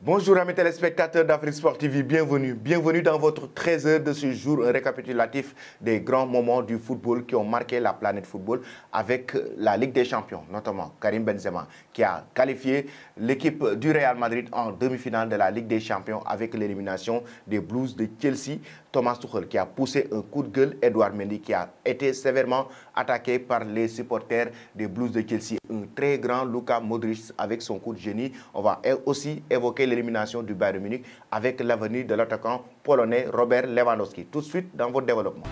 Bonjour amis téléspectateurs d'Afrique Sport TV, bienvenue dans votre 13h de ce jour, un récapitulatif des grands moments du football qui ont marqué la planète football avec la Ligue des Champions, notamment Karim Benzema qui a qualifié l'équipe du Real Madrid en demi-finale de la Ligue des Champions avec l'élimination des Blues de Chelsea, Thomas Tuchel qui a poussé un coup de gueule, Edouard Mendy qui a été sévèrement attaqué par les supporters des Blues de Chelsea, un très grand Luka Modric avec son coup de génie. On va aussi évoquer l'élimination du Bayern Munich avec l'avenir de l'attaquant polonais Robert Lewandowski. Tout de suite dans votre développement.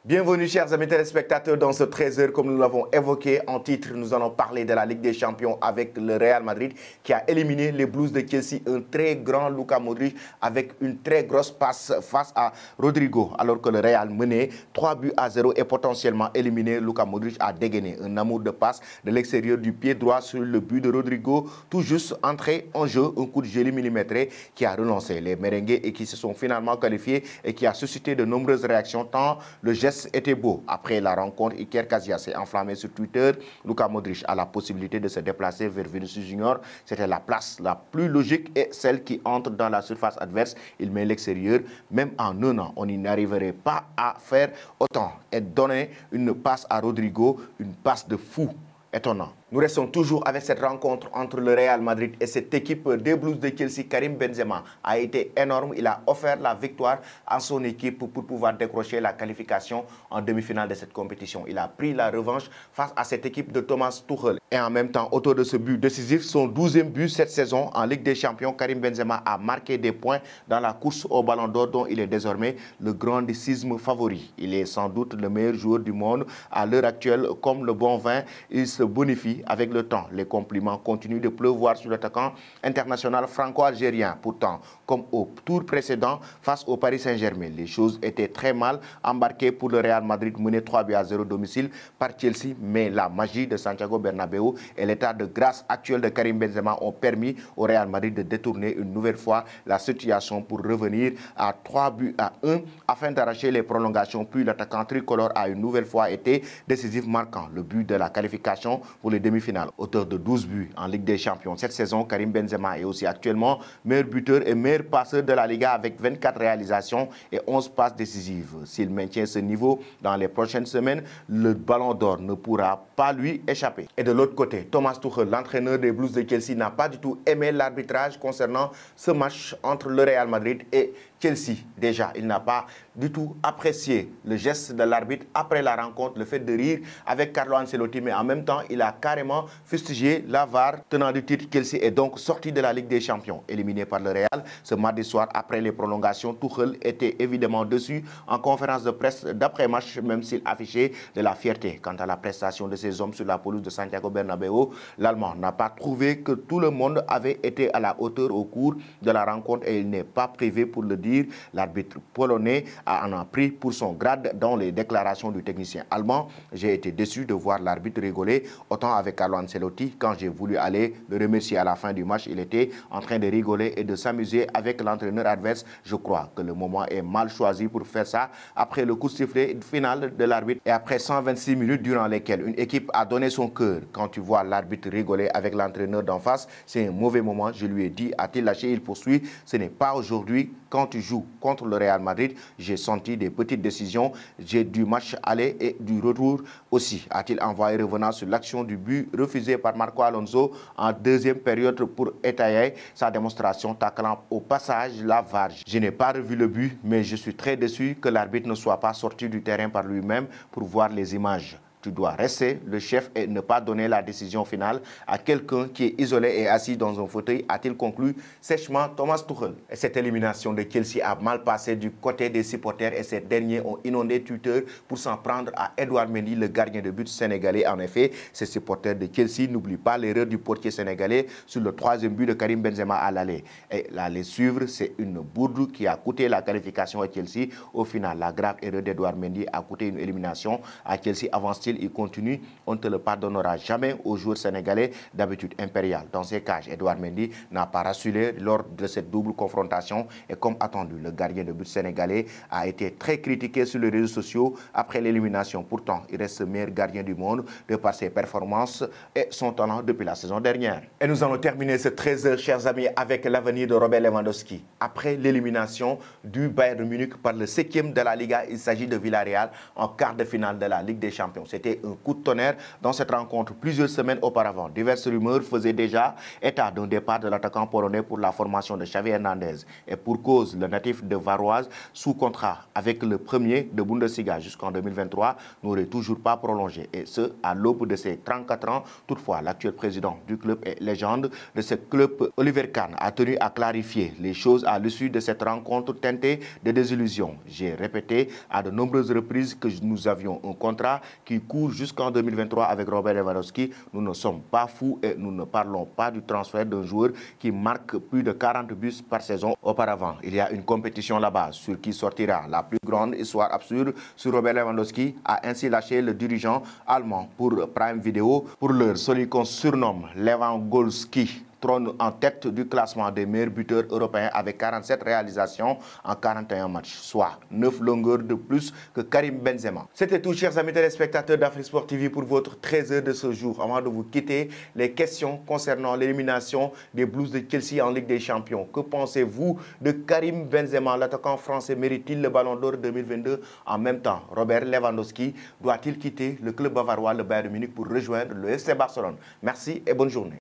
Bienvenue chers amis téléspectateurs dans ce 13h comme nous l'avons évoqué en titre. Nous allons parler de la Ligue des Champions avec le Real Madrid qui a éliminé les Blues de Chelsea. Un très grand Luka Modric avec une très grosse passe face à Rodrigo. Alors que le Real menait 3-0 et potentiellement éliminé, Luka Modric a dégainé un amour de passe de l'extérieur du pied droit sur le but de Rodrigo. Tout juste entré en jeu, un coup de génie millimétré qui a relancé les merengues et qui se sont finalement qualifiés et qui a suscité de nombreuses réactions tant le geste était beau. Après la rencontre, Iker Casillas s'est enflammé sur Twitter. Luka Modric a la possibilité de se déplacer vers Vinicius Junior. C'était la place la plus logique et celle qui entre dans la surface adverse. Il met l'extérieur. Même en un an, on n'y arriverait pas à faire autant et donner une passe à Rodrigo, une passe de fou. Étonnant. Nous restons toujours avec cette rencontre entre le Real Madrid et cette équipe des Blues de Chelsea. Karim Benzema a été énorme. Il a offert la victoire à son équipe pour pouvoir décrocher la qualification en demi-finale de cette compétition. Il a pris la revanche face à cette équipe de Thomas Tuchel. Et en même temps, autour de ce but décisif, son 12e but cette saison en Ligue des Champions, Karim Benzema a marqué des points dans la course au Ballon d'Or dont il est désormais le grandissime favori. Il est sans doute le meilleur joueur du monde à l'heure actuelle. Comme le bon vin, il se bonifie avec le temps. Les compliments continuent de pleuvoir sur l'attaquant international franco-algérien. Pourtant, comme au tour précédent face au Paris Saint-Germain, les choses étaient très mal embarquées pour le Real Madrid mené 3-0 domicile par Chelsea. Mais la magie de Santiago Bernabéu et l'état de grâce actuel de Karim Benzema ont permis au Real Madrid de détourner une nouvelle fois la situation pour revenir à 3-1 afin d'arracher les prolongations. Puis l'attaquant tricolore a une nouvelle fois été décisif, marquant le but de la qualification pour les demi-finales. Auteur de 12 buts en Ligue des Champions cette saison, Karim Benzema est aussi actuellement meilleur buteur et meilleur passeur de la Liga avec 24 réalisations et 11 passes décisives. S'il maintient ce niveau dans les prochaines semaines, le Ballon d'Or ne pourra pas lui échapper. Et de l'autre côté, Thomas Tuchel, l'entraîneur des Blues de Chelsea, n'a pas du tout aimé l'arbitrage concernant ce match entre le Real Madrid et Chelsea. Déjà, il n'a pas du tout apprécié le geste de l'arbitre après la rencontre, le fait de rire avec Carlo Ancelotti, mais en même temps, il a carrément fustigé la VAR tenant du titre. Chelsea est donc sorti de la Ligue des Champions, éliminé par le Real. Ce mardi soir, après les prolongations, Tuchel était évidemment dessus en conférence de presse d'après-match, même s'il affichait de la fierté quant à la prestation de ses hommes sur la pelouse de Santiago Bernabéu. L'Allemand n'a pas trouvé que tout le monde avait été à la hauteur au cours de la rencontre et il n'est pas privé pour le dire. L'arbitre polonais en a pris pour son grade dans les déclarations du technicien allemand. J'ai été déçu de voir l'arbitre rigoler autant avec Carlo Ancelotti. Quand j'ai voulu aller le remercier à la fin du match, il était en train de rigoler et de s'amuser avec l'entraîneur adverse. Je crois que le moment est mal choisi pour faire ça après le coup de sifflet final de l'arbitre et après 126 minutes durant lesquelles une équipe a donné son cœur. Quand tu vois l'arbitre rigoler avec l'entraîneur d'en face, c'est un mauvais moment. Je lui ai dit, a-t-il lâché? Il poursuit. Ce n'est pas aujourd'hui. Quand tu joues contre le Real Madrid, j'ai senti des petites décisions. J'ai du match aller et du retour aussi. A-t-il envoyé revenant sur l'action du but refusé par Marco Alonso en deuxième période pour étayer sa démonstration, taclant au passage la VAR. Je n'ai pas revu le but, mais je suis très déçu que l'arbitre ne soit pas sorti du terrain par lui-même pour voir les images. Tu dois rester le chef et ne pas donner la décision finale à quelqu'un qui est isolé et assis dans un fauteuil, a-t-il conclu sèchement Thomas Tuchel. Et cette élimination de Chelsea a mal passé du côté des supporters et ces derniers ont inondé Twitter pour s'en prendre à Edouard Mendy, le gardien de but sénégalais. En effet, ces supporters de Chelsea n'oublient pas l'erreur du portier sénégalais sur le 3e but de Karim Benzema à l'aller. Et l'aller suivre, c'est une bourde qui a coûté la qualification à Chelsea. Au final, la grave erreur d'Edouard Mendy a coûté une élimination à Chelsea. Avance-t-il il continue, on ne te le pardonnera jamais aux joueurs sénégalais d'habitude impériale. Dans ces cages, Edouard Mendy n'a pas rassuré lors de cette double confrontation et comme attendu, le gardien de but sénégalais a été très critiqué sur les réseaux sociaux après l'élimination. Pourtant, il reste le meilleur gardien du monde de par ses performances et son talent depuis la saison dernière. Et nous allons terminer ce 13h, chers amis, avec l'avenir de Robert Lewandowski. Après l'élimination du Bayern de Munich par le 7e de la Liga, il s'agit de Villarreal en quart de finale de la Ligue des Champions. C'était un coup de tonnerre dans cette rencontre plusieurs semaines auparavant. Diverses rumeurs faisaient déjà état d'un départ de l'attaquant polonais pour la formation de Xavi Hernandez. Et pour cause, le natif de Varoise, sous contrat avec le premier de Bundesliga jusqu'en 2023, n'aurait toujours pas prolongé. Et ce, à l'aube de ses 34 ans. Toutefois, l'actuel président du club et légende de ce club, Oliver Kahn, a tenu à clarifier les choses à l'issue de cette rencontre teintée de désillusion. J'ai répété à de nombreuses reprises que nous avions un contrat qui court jusqu'en 2023 avec Robert Lewandowski. Nous ne sommes pas fous et nous ne parlons pas du transfert d'un joueur qui marque plus de 40 buts par saison auparavant. Il y a une compétition là-bas sur qui sortira la plus grande histoire absurde sur Robert Lewandowski, a ainsi lâché le dirigeant allemand pour Prime Video. Pour l'heure, celui qu'on surnomme Lewandowski trône en tête du classement des meilleurs buteurs européens avec 47 réalisations en 41 matchs, soit 9 longueurs de plus que Karim Benzema. C'était tout, chers amis téléspectateurs d'Afrique Sport TV, pour votre 13h de ce jour. Avant de vous quitter, les questions concernant l'élimination des Blues de Chelsea en Ligue des Champions. Que pensez-vous de Karim Benzema? L'attaquant français mérite-t-il le Ballon d'Or 2022? En même temps, Robert Lewandowski doit-il quitter le club bavarois, le Bayern de Munich, pour rejoindre le FC Barcelone? Merci et bonne journée.